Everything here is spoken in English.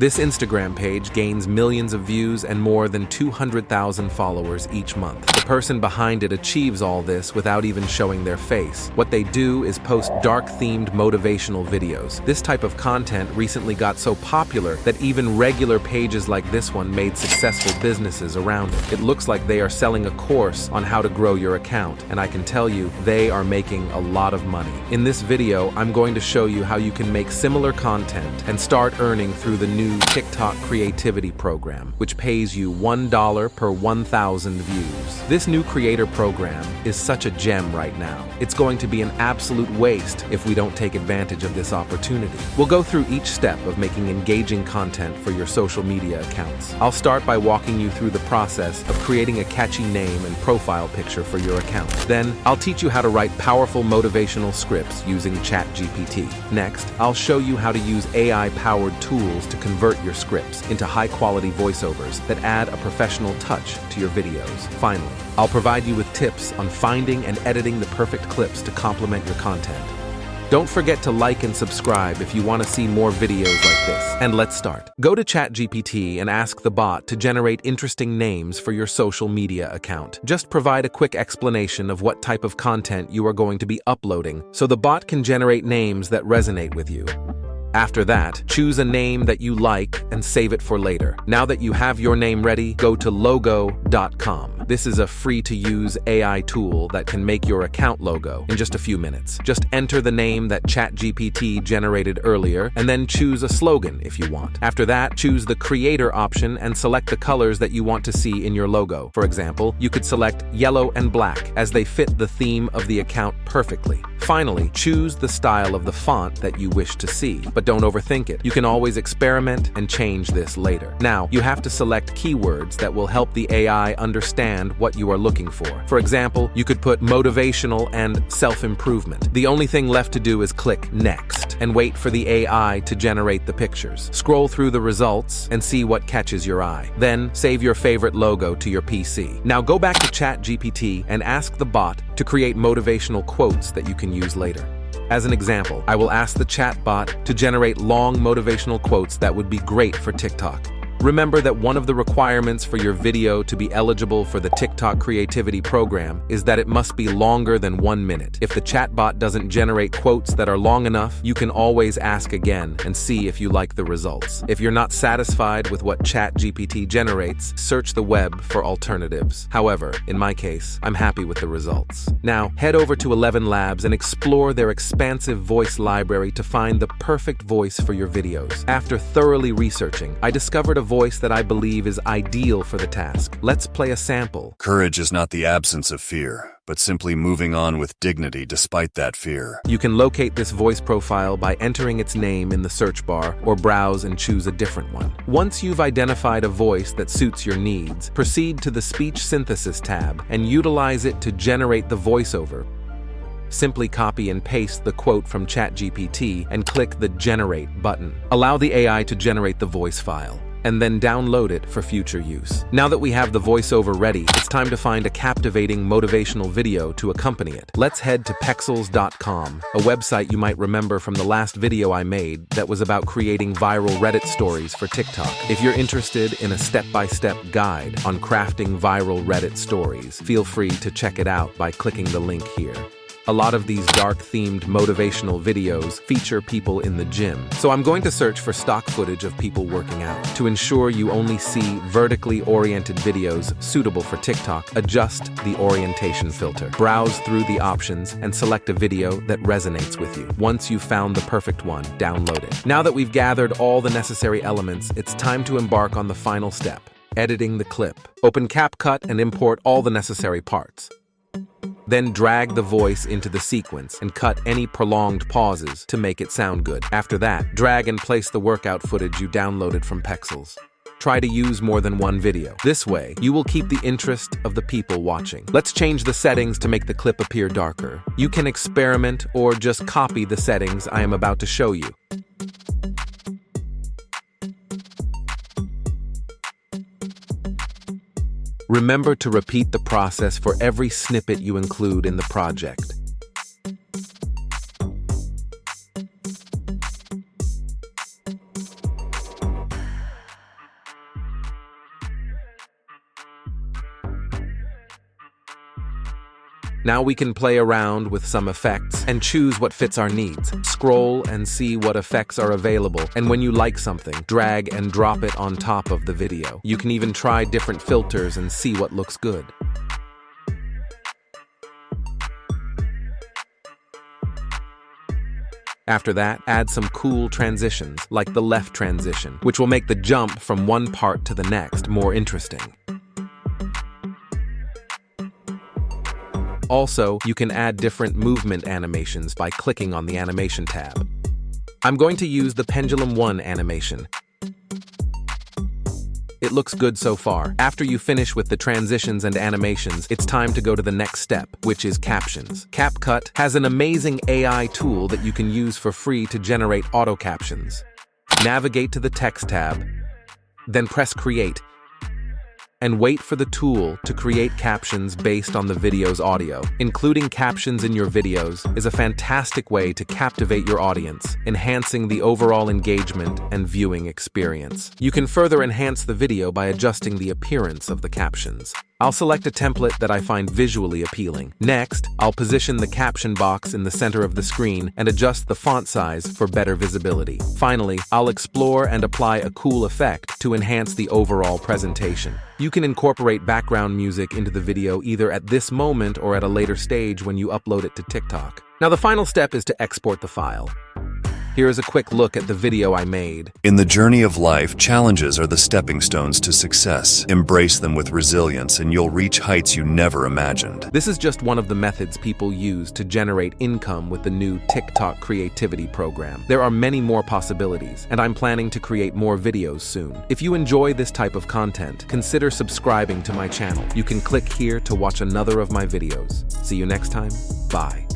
This Instagram page gains millions of views and more than 200,000 followers each month. The person behind it achieves all this without even showing their face. What they do is post dark-themed motivational videos. This type of content recently got so popular that even regular pages like this one made successful businesses around it. It looks like they are selling a course on how to grow your account, and I can tell you, they are making a lot of money. In this video, I'm going to show you how you can make similar content and start earning through the new TikTok creativity program, which pays you $1 per 1,000 views. This new creator program is such a gem right now. It's going to be an absolute waste if we don't take advantage of this opportunity. We'll go through each step of making engaging content for your social media accounts. I'll start by walking you through the process of creating a catchy name and profile picture for your account. Then, I'll teach you how to write powerful motivational scripts using ChatGPT. Next, I'll show you how to use AI-powered tools to convert your scripts into high-quality voiceovers that add a professional touch to your videos. Finally, I'll provide you with tips on finding and editing the perfect clips to complement your content. Don't forget to like and subscribe if you want to see more videos like this. And let's start. Go to ChatGPT and ask the bot to generate interesting names for your social media account. Just provide a quick explanation of what type of content you are going to be uploading, so the bot can generate names that resonate with you. After that, choose a name that you like and save it for later. Now that you have your name ready, go to logo.com. This is a free-to-use AI tool that can make your account logo in just a few minutes. Just enter the name that ChatGPT generated earlier, and then choose a slogan if you want. After that, choose the creator option and select the colors that you want to see in your logo. For example, you could select yellow and black, as they fit the theme of the account perfectly. Finally, choose the style of the font that you wish to see, but don't overthink it. You can always experiment and change this later. Now, you have to select keywords that will help the AI understand what you are looking for. For example, you could put motivational and self-improvement. The only thing left to do is click Next and wait for the AI to generate the pictures. Scroll through the results and see what catches your eye. Then, save your favorite logo to your PC. Now go back to ChatGPT and ask the bot to create motivational quotes that you can use later. As an example, I will ask the chatbot to generate long motivational quotes that would be great for TikTok. Remember that one of the requirements for your video to be eligible for the TikTok creativity program is that it must be longer than 1 minute. If the chatbot doesn't generate quotes that are long enough, you can always ask again and see if you like the results. If you're not satisfied with what ChatGPT generates, search the web for alternatives. However, in my case, I'm happy with the results. Now, head over to 11 Labs and explore their expansive voice library to find the perfect voice for your videos. After thoroughly researching, I discovered a voice that I believe is ideal for the task. Let's play a sample. Courage is not the absence of fear, but simply moving on with dignity despite that fear. You can locate this voice profile by entering its name in the search bar or browse and choose a different one. Once you've identified a voice that suits your needs, proceed to the Speech Synthesis tab and utilize it to generate the voiceover. Simply copy and paste the quote from ChatGPT and click the Generate button. Allow the AI to generate the voice file, and then download it for future use. Now that we have the voiceover ready, it's time to find a captivating motivational video to accompany it. Let's head to pexels.com, a website you might remember from the last video I made that was about creating viral Reddit stories for TikTok. If you're interested in a step-by-step guide on crafting viral Reddit stories, feel free to check it out by clicking the link here. A lot of these dark-themed motivational videos feature people in the gym, so I'm going to search for stock footage of people working out. To ensure you only see vertically oriented videos suitable for TikTok, adjust the orientation filter. Browse through the options and select a video that resonates with you. Once you've found the perfect one, download it. Now that we've gathered all the necessary elements, it's time to embark on the final step, editing the clip. Open CapCut and import all the necessary parts. Then drag the voice into the sequence and cut any prolonged pauses to make it sound good. After that, drag and place the workout footage you downloaded from Pexels. Try to use more than one video. This way, you will keep the interest of the people watching. Let's change the settings to make the clip appear darker. You can experiment or just copy the settings I am about to show you. Remember to repeat the process for every snippet you include in the project. Now we can play around with some effects and choose what fits our needs. Scroll and see what effects are available, and when you like something, drag and drop it on top of the video. You can even try different filters and see what looks good. After that, add some cool transitions, like the left transition, which will make the jump from one part to the next more interesting. Also, you can add different movement animations by clicking on the animation tab. I'm going to use the Pendulum 1 animation. It looks good so far. After you finish with the transitions and animations, it's time to go to the next step, which is captions. CapCut has an amazing AI tool that you can use for free to generate auto captions. Navigate to the Text tab, then press Create, and wait for the tool to create captions based on the video's audio. Including captions in your videos is a fantastic way to captivate your audience, enhancing the overall engagement and viewing experience. You can further enhance the video by adjusting the appearance of the captions. I'll select a template that I find visually appealing. Next, I'll position the caption box in the center of the screen and adjust the font size for better visibility. Finally, I'll explore and apply a cool effect to enhance the overall presentation. You can incorporate background music into the video either at this moment or at a later stage when you upload it to TikTok. Now, the final step is to export the file. Here is a quick look at the video I made. In the journey of life, challenges are the stepping stones to success. Embrace them with resilience and you'll reach heights you never imagined. This is just one of the methods people use to generate income with the new TikTok creativity program. There are many more possibilities, and I'm planning to create more videos soon. If you enjoy this type of content, consider subscribing to my channel. You can click here to watch another of my videos. See you next time. Bye.